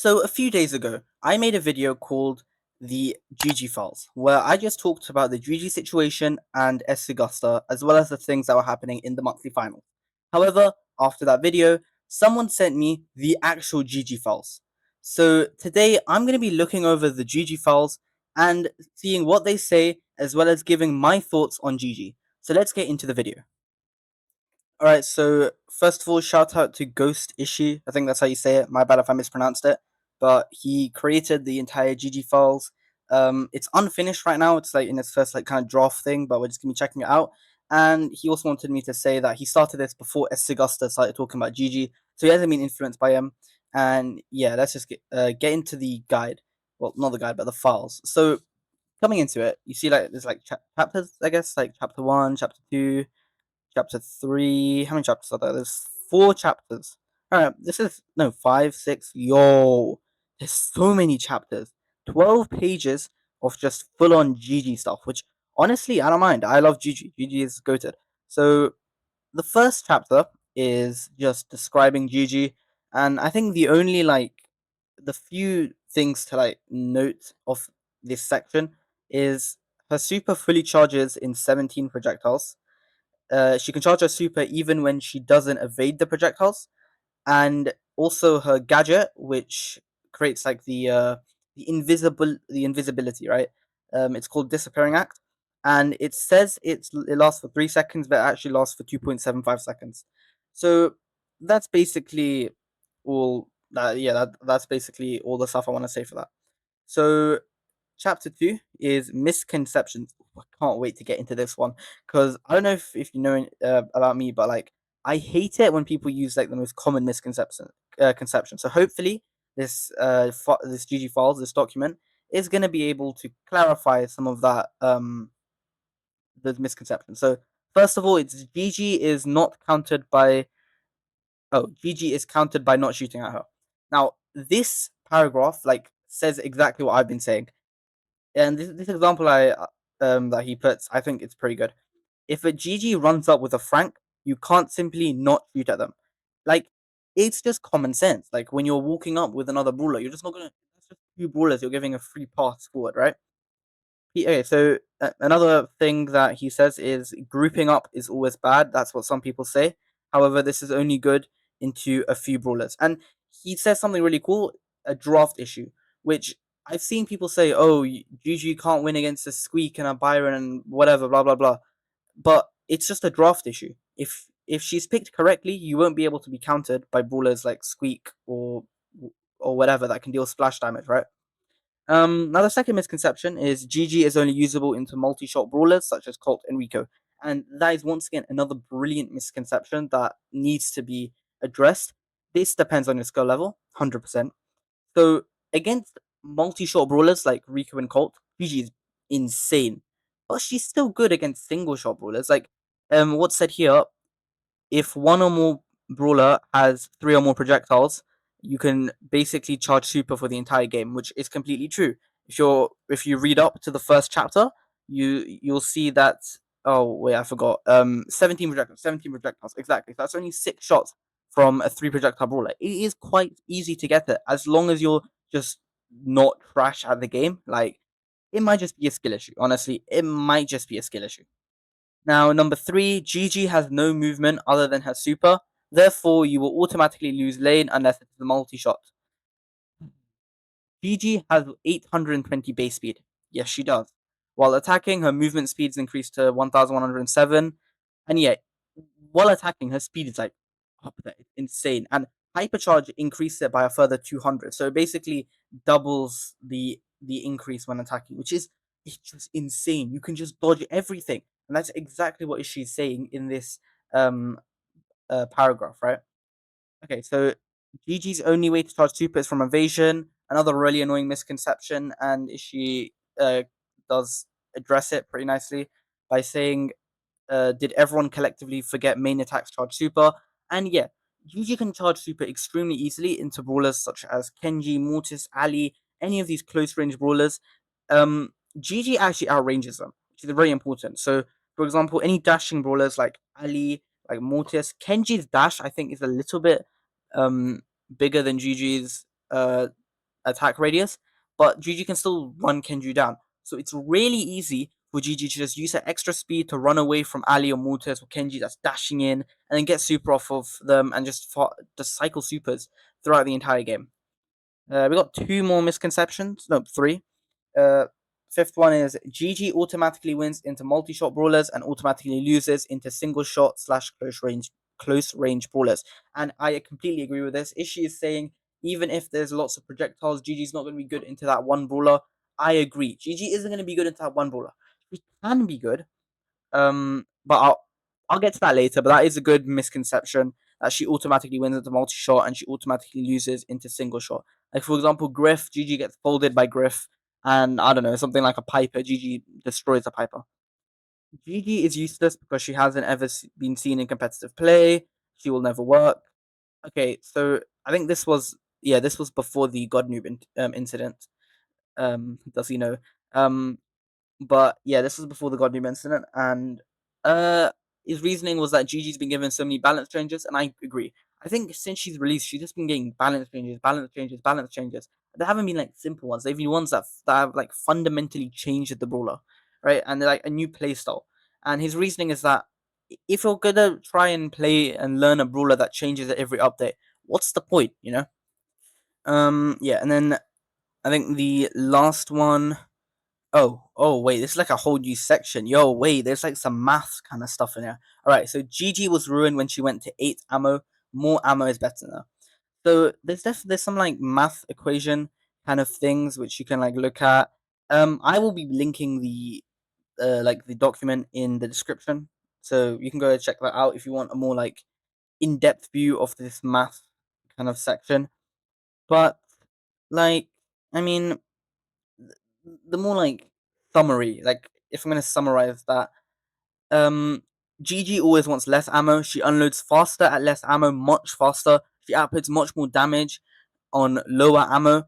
So a few days ago, I made a video called the Gigi Files, where I just talked about the Gigi situation and S. Augusta, as well as the things that were happening in the monthly final. However, after that video, someone sent me the actual Gigi Files. So today, I'm going to be looking over the Gigi Files and seeing what they say, as well as giving my thoughts on Gigi. So let's get into the video. All right, so first of all, shout out to Ghost Ishy. I think that's how you say it. My bad if I mispronounced it. But he created the entire GG files. It's unfinished right now. It's like in its first like kind of draft thing, but we're just gonna be checking it out. And he also wanted me to say that he started this before S. Augusta started talking about GG, so he hasn't been influenced by him. And yeah, let's just get into the guide. Well, not the guide, but the files. So coming into it, you see like there's like chapters, I guess, like chapter one, chapter two, chapter three. How many chapters are there? There's four chapters. Alright, this is no five, six. Yo, there's so many chapters. 12 pages of just full on Gigi stuff, which honestly I don't mind. I love Gigi. Gigi is goated. So the first chapter is just describing Gigi, and I think the only like the few things to like note of this section is her super fully charges in 17 projectiles. She can charge her super even when she doesn't evade the projectiles, and also her gadget, which creates like the invisibility, right? It's called Disappearing Act, and it says it lasts for 3 seconds, but it actually lasts for 2.75 seconds. So that's basically all. That's basically all the stuff I want to say for that. So chapter two is misconceptions. I can't wait to get into this one because I don't know if you know about me, but like I hate it when people use like the most common conception. So hopefully this GG files, this document, is going to be able to clarify some of that those misconceptions. So first of all, it's GG is not counted by GG is counted by not shooting at her. Now this paragraph like says exactly what I've been saying, and this example that he puts, I think it's pretty good. If a GG runs up with a Frank, you can't simply not shoot at them. Like it's just common sense. Like when you're walking up with another brawler, you're just not gonna. That's just two brawlers. You're giving a free pass forward, right? Okay, so another thing that he says is grouping up is always bad. That's what some people say. However, this is only good into a few brawlers. And he says something really cool, a draft issue, which I've seen people say, oh, Gigi can't win against a Squeak and a Byron and whatever, blah, blah, blah. But it's just a draft issue. If she's picked correctly, you won't be able to be countered by brawlers like Squeak or whatever that can deal splash damage, right? Now the second misconception is GG is only usable into multi-shot brawlers such as Colt and Rico, and that is once again another brilliant misconception that needs to be addressed. This depends on your skill level, 100%. So against multi-shot brawlers like Rico and Colt, GG is insane, but she's still good against single-shot brawlers. Like, what's said here, if one or more brawler has three or more projectiles, you can basically charge super for the entire game, which is completely true. If you read up to the first chapter, you'll see that. Oh wait, I forgot. 17 projectiles exactly. So that's only 6 shots from a three projectile brawler. It is quite easy to get it as long as you're just not trash at the game. Like it might just be a skill issue. Honestly, it might just be a skill issue. Now, number three, Gigi has no movement other than her super. Therefore, you will automatically lose lane unless it's the multi-shot. Gigi has 820 base speed. Yes, she does. While attacking, her movement speed is increased to 1107. And yet, while attacking, her speed is like up there. It's insane. And hypercharge increases it by a further 200. So it basically doubles the increase when attacking, which is it's just insane. You can just dodge everything. And that's exactly what she's saying in this um paragraph, right? Okay, so Gigi's only way to charge super is from evasion. Another really annoying misconception, and she does address it pretty nicely by saying, "Did everyone collectively forget main attacks charge super?" And yeah, Gigi can charge super extremely easily into brawlers such as Kenji, Mortis, Ali, any of these close range brawlers. Gigi actually outranges them, which is very important. So, for example, any dashing brawlers like Ali, like Mortis, Kenji's dash I think is a little bit um bigger than Gigi's. attack radius, but Gigi can still run Kenju down. So it's really easy for Gigi to just use her extra speed to run away from Ali or Mortis or Kenji that's dashing in, and then get super off of them and just cycle supers throughout the entire game. We got two more misconceptions. No, three. Uh, Fifth one is Gigi automatically wins into multi-shot brawlers and automatically loses into single shot slash close range brawlers. And I completely agree with this. Ishy is saying even if there's lots of projectiles, Gigi's not going to be good into that one brawler. I agree. Gigi isn't going to be good into that one brawler. She can be good, but I'll get to that later. But that is a good misconception that she automatically wins into multi shot and she automatically loses into single shot. Like for example, Griff, Gigi gets folded by Griff, and I don't know, something like a Piper, Gigi destroys a Piper. Gigi is useless because she hasn't ever been seen in competitive play. She will never work. Okay, so I think this was before the God Noob incident. Does he know? Um, but yeah, this was before the God Noob incident, and uh, his reasoning was that Gigi's been given so many balance changes, and I agree. I think since she's released, she's just been getting balance changes, balance changes, balance changes. They haven't been like simple ones. They've been ones that have like fundamentally changed the brawler, right? And they're like a new play style. And his reasoning is that if you're gonna try and play and learn a brawler that changes at every update, what's the point, you know? Yeah, and then I think the last one oh, wait, this is like a whole new section. Yo, wait, there's like some math kind of stuff in here. All right, so Gigi was ruined when she went to 8 ammo. More ammo is better now. So there's some like math equation kind of things which you can like look at. I will be linking the document in the description, so you can go check that out if you want a more like in-depth view of this math kind of section. But like, I mean, the more like summary, like if I'm gonna summarize that, um, Gigi always wants less ammo. She unloads faster at less ammo, much faster. She outputs much more damage on lower ammo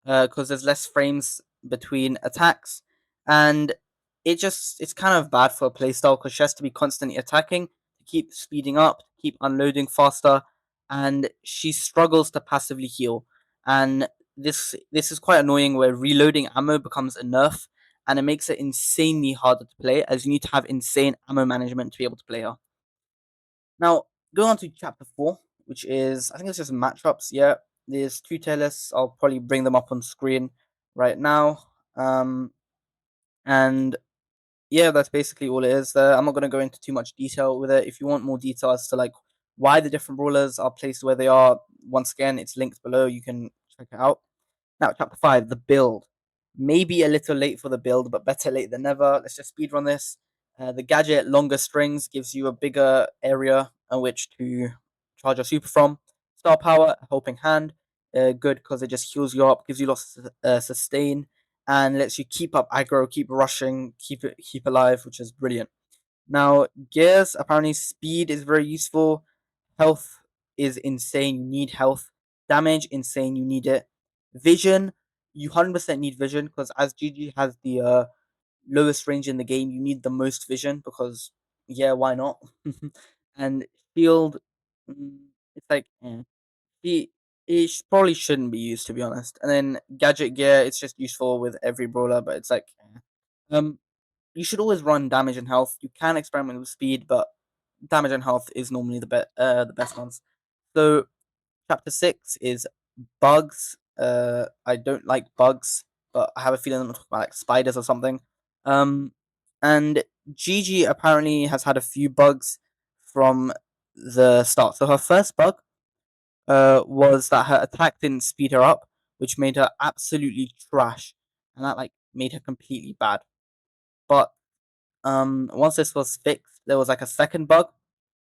because there's less frames between attacks, and it's kind of bad for a playstyle because she has to be constantly attacking to keep speeding up, keep unloading faster, and she struggles to passively heal. And this is quite annoying where reloading ammo becomes a nerf, and it makes it insanely harder to play as you need to have insane ammo management to be able to play her. Now, going on to chapter 4, which is, I think it's just matchups. Yeah, there's two tier lists. I'll probably bring them up on screen right now. And yeah, that's basically all it is there. I'm not going to go into too much detail with it. If you want more detail as to like why the different brawlers are placed where they are, once again, it's linked below. You can check it out. Now, chapter 5, the build. Maybe a little late for the build, but better late than never. Let's just speed run this. The gadget longer strings gives you a bigger area on which to charge your super from. Star power, helping hand, good because it just heals you up, gives you lots of sustain, and lets you keep up aggro, keep rushing, keep alive, which is brilliant. Now, gears, apparently speed is very useful. Health is insane. You need health. Damage, insane. You need it. Vision, you 100% need vision because as Gigi has the lowest range in the game, you need the most vision because, yeah, why not? And shield, it's like, he, probably shouldn't be used to be honest. And then gadget gear, it's just useful with every brawler, but it's like, um, you should always run damage and health. You can experiment with speed, but damage and health is normally the best ones. So chapter 6 is bugs. I don't like bugs, but I have a feeling I'm talking about like spiders or something. Um, and Gigi apparently has had a few bugs from the start. So her first bug was that her attack didn't speed her up, which made her absolutely trash, and that like made her completely bad. But once this was fixed, there was like a second bug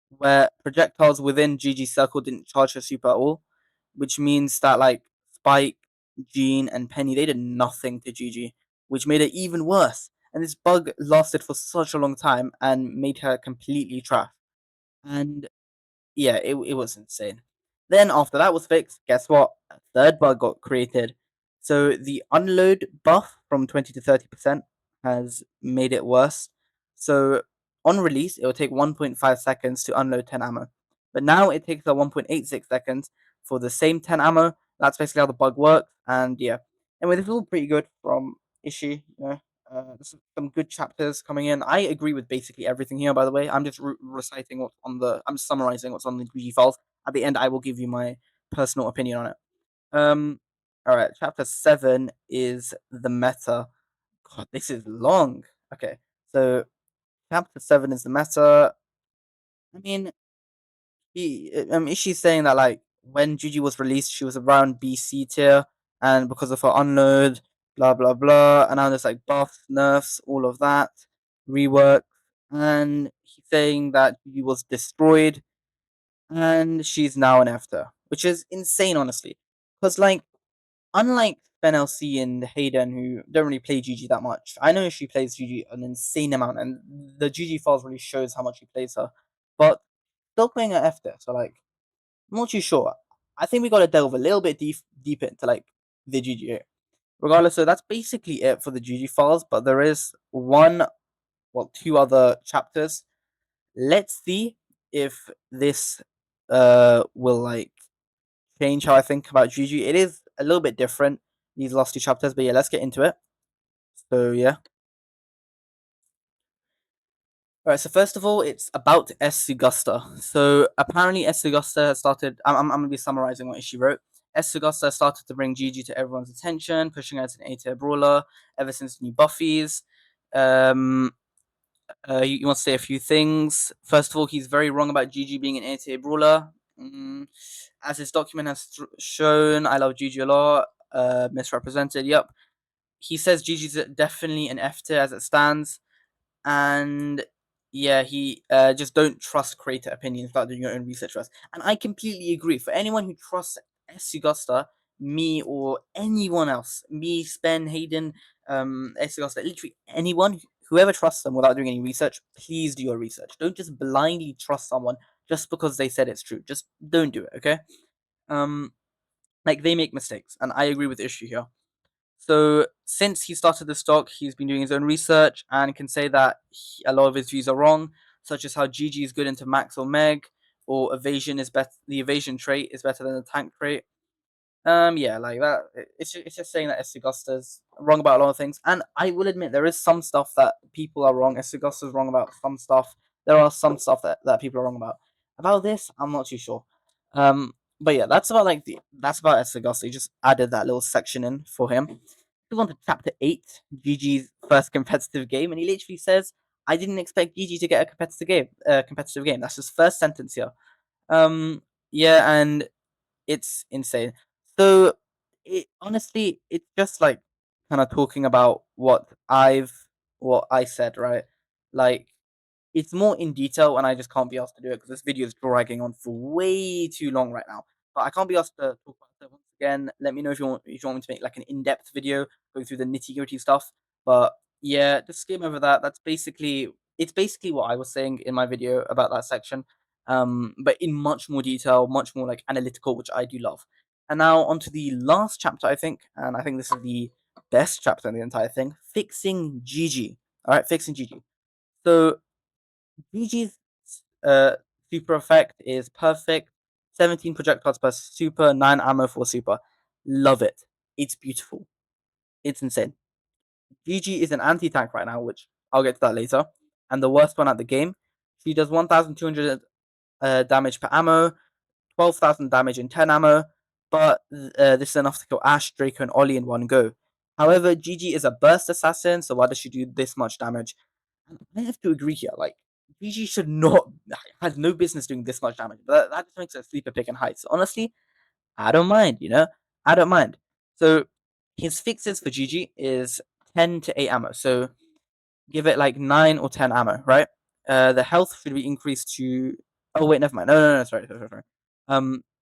where projectiles within Gigi's circle didn't charge her super at all, which means that like Spike, Jean, and Penny they did nothing to Gigi, which made it even worse. And this bug lasted for such a long time and made her completely trash. And yeah, it was insane. Then after that was fixed, guess what? A third bug got created. So the unload buff from 20 to 30% has made it worse. So on release, it will take 1.5 seconds to unload 10 ammo. But now it takes 1.86 seconds for the same 10 ammo That's basically how the bug works. And yeah, anyway, this is all pretty good from Ishy. There's some good chapters coming in. I agree with basically everything here. By the way, I'm just reciting what's on the. I'm summarizing what's on the Gigi files. At the end, I will give you my personal opinion on it. Um, all right, chapter 7 is the meta. God, this is long. Okay, so chapter 7 is the meta. I mean, she's saying that like when Gigi was released, she was around BC tier, and because of her unload, blah blah blah, and now there's like buffs, nerfs, all of that, rework, and he's saying that Gigi was destroyed, and she's now an after, which is insane, honestly, because like unlike Ben LC and Hayden, who don't really play Gigi that much, I know she plays Gigi an insane amount, and the Gigi files really shows how much he plays her, but still playing her F tier, so like I'm not too sure. I think we got to delve a little bit deeper into like the GG. Regardless, so that's basically it for the GG files. But there is two other chapters. Let's see if this will like change how I think about GG. It is a little bit different these last two chapters, but yeah, let's get into it. So yeah. Alright, so first of all, it's about S. Sugusta. So apparently S. Sugusta has started. I'm going to be summarizing what she wrote. S. Sugusta started to bring Gigi to everyone's attention, pushing her as an A-tier brawler ever since the new Buffies. Um, he wants to say a few things. First of all, he's very wrong about Gigi being an A-tier brawler. As his document has shown, I love Gigi a lot. Misrepresented, yep. He says Gigi's definitely an F tier as it stands, and yeah, he just don't trust creator opinions without doing your own research first. And I completely agree. For anyone who trusts S. Augusta, me or anyone else, me, Spen, Hayden, S. Augusta, literally anyone, whoever trusts them without doing any research, please do your research. Don't just blindly trust someone just because they said it's true. Just don't do it, okay? Um, like they make mistakes, and I agree with Issue here. So since he started the stock, he's been doing his own research and can say that a lot of his views are wrong, such as how Gigi is good into Max or Meg, or evasion is better. The evasion trait is better than the tank trait. Yeah, like that. It's just saying that Estigosta's wrong about a lot of things, and I will admit there is some stuff that people are wrong. Estigosta's wrong about some stuff. There are some stuff that people are wrong about. About this, I'm not too sure. But yeah, that's about Estigosta. He just added that little section in for him. Move on to chapter 8, Gigi's first competitive game, and he literally says, "I didn't expect Gigi to get a competitive game. Competitive game." That's his first sentence here. Yeah, and it's insane. So, honestly, it's just like kind of talking about what I said, right? Like it's more in detail, and I just can't be asked to do it because this video is dragging on for way too long right now. But I can't be asked to talk about it once again. Let me know if you want me to make like an in-depth video going through the nitty-gritty stuff. But yeah, just skim over that. It's basically what I was saying in my video about that section. But in much more detail, much more like analytical, which I do love. And now onto the last chapter, I think, and I think this is the best chapter in the entire thing: fixing Gigi. All right, fixing Gigi. So Gigi's uh, super effect is perfect. 17 projectiles per super, 9 ammo for super. Love it. It's beautiful. It's insane. Gigi is an anti tank right now, which I'll get to that later. And the worst one at the game. She does 1,200 damage per ammo, 12,000 damage in 10 ammo, but this is enough to kill Ash, Draco, and Ollie in one go. However, Gigi is a burst assassin, so why does she do this much damage? I have to agree here. Like, Gigi should not has no business doing this much damage, but that just makes her a sleeper pick and hide. So honestly, I don't mind. I don't mind. So his fixes for Gigi is 10 to 8 ammo. So give it like 9 or 10 ammo, right? The health should be increased to. Oh wait, never mind. No, sorry.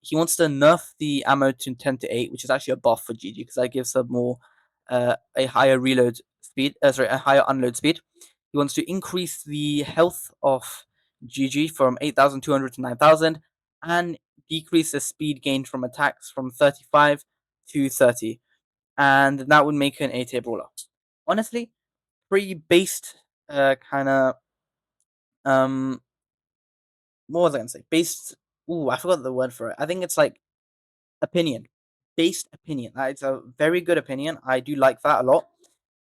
He wants to nerf the ammo to 10 to 8, which is actually a buff for Gigi because that gives her more, a higher reload speed. A higher unload speed. He wants to increase the health of Gigi from 8,200 to 9,000, and decrease the speed gained from attacks from 35 to 30, and that would make her an A-tier brawler. Honestly, pretty based, kind of um what was I gonna say? Based. Ooh, I forgot the word for it. I think it's like opinion. based opinion. It's a very good opinion. I do like that a lot.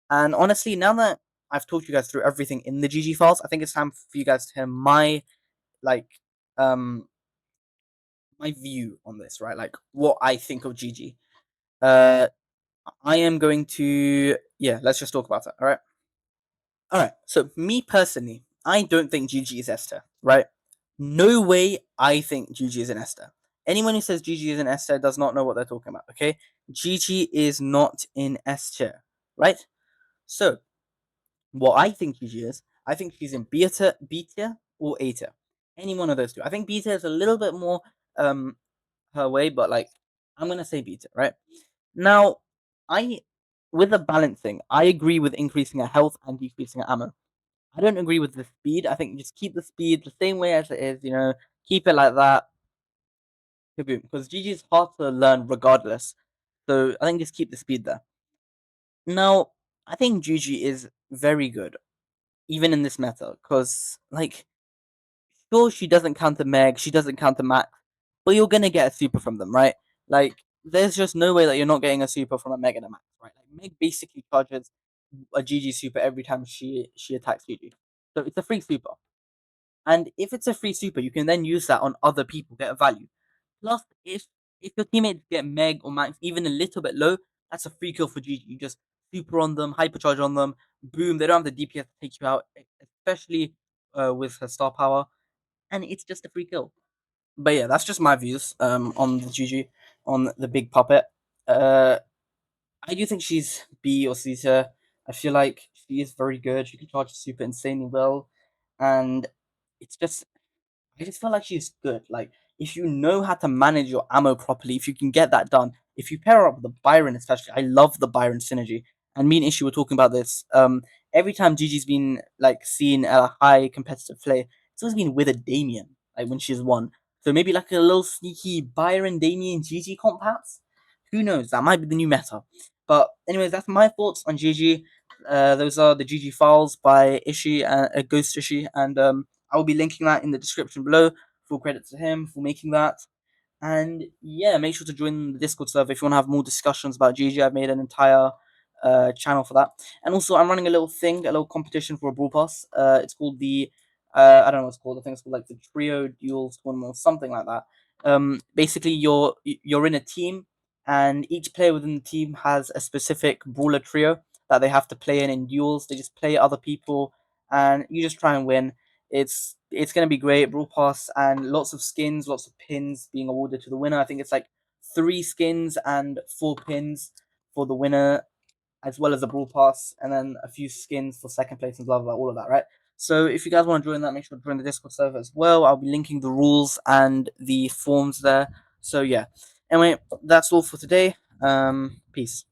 And honestly, now that I've talked you guys through everything in the GG files, I think it's time for you guys to hear my like um my view on this, right? Like what I think of Gigi. Uh, I am going to let's just talk about it. All right. All right. So me personally, I don't think Gigi is Esther. Right? No way. I think Gigi is an Esther. Anyone who says Gigi is an Esther does not know what they're talking about. Okay. Gigi is not in Esther. Right. So what I think Gigi is, I think she's in Beta or Eta. Any one of those two. I think Beta is a little bit more um her way, but like I'm gonna say Beta, right? Now, I with the balancing, I agree with increasing her health and decreasing her ammo. I don't agree with the speed. I think just keep the speed the same way as it is, keep it like that. Kaboom. Because Gigi is hard to learn regardless. So I think just keep the speed there. Now, I think Gigi is very good, even in this meta, because like sure she doesn't counter Meg, she doesn't counter Max, but you're gonna get a super from them, right? Like there's just no way that you're not getting a super from a Meg and a Max, right? Like Meg basically charges a GG super every time she attacks Gigi, so it's a free super. And if it's a free super, you can then use that on other people, get a value. Plus, if your teammates get Meg or Max even a little bit low, that's a free kill for Gigi. You just super on them, hypercharge on them, boom. They don't have the DPS to take you out, especially with her star power, and it's just a free kill. But yeah, that's just my views on the Gigi, on the big puppet. Uh, I do think she's B or C tier. I feel like she is very good. She can charge super insanely well, and it's just I just feel like she's good. Like if you know how to manage your ammo properly, if you can get that done, if you pair her up with the Byron, especially, I love the Byron synergy. And me and Ishy were talking about this. Every time Gigi's been like seen at a high competitive play, it's always been with a Damien, like when she's won. So maybe like a little sneaky Byron Damien Gigi comp perhaps. Who knows? That might be the new meta. But anyways, that's my thoughts on Gigi. Those are the Gigi files by Ishy and Ghost Ishy, and I will be linking that in the description below. Full credit to him for making that. And yeah, make sure to join the Discord server if you want to have more discussions about GG. I've made an entire channel for that. And also, I'm running a little thing, a little competition for a Brawl Pass. It's called the, I don't know what it's called. I think it's called like the Trio Duels Tournament or something like that. Basically, you're in a team, and each player within the team has a specific brawler trio that they have to play in duels. They just play other people, and you just try and win. It's gonna be great. Brawl Pass and lots of skins, lots of pins being awarded to the winner. I think it's like 3 skins and 4 pins for the winner, as well as a Brawl Pass, and then a few skins for second place and blah blah, blah all of that, right? So if you guys want to join that, make sure to join the Discord server as well. I'll be linking the rules and the forms there. So yeah. Anyway, that's all for today. Peace.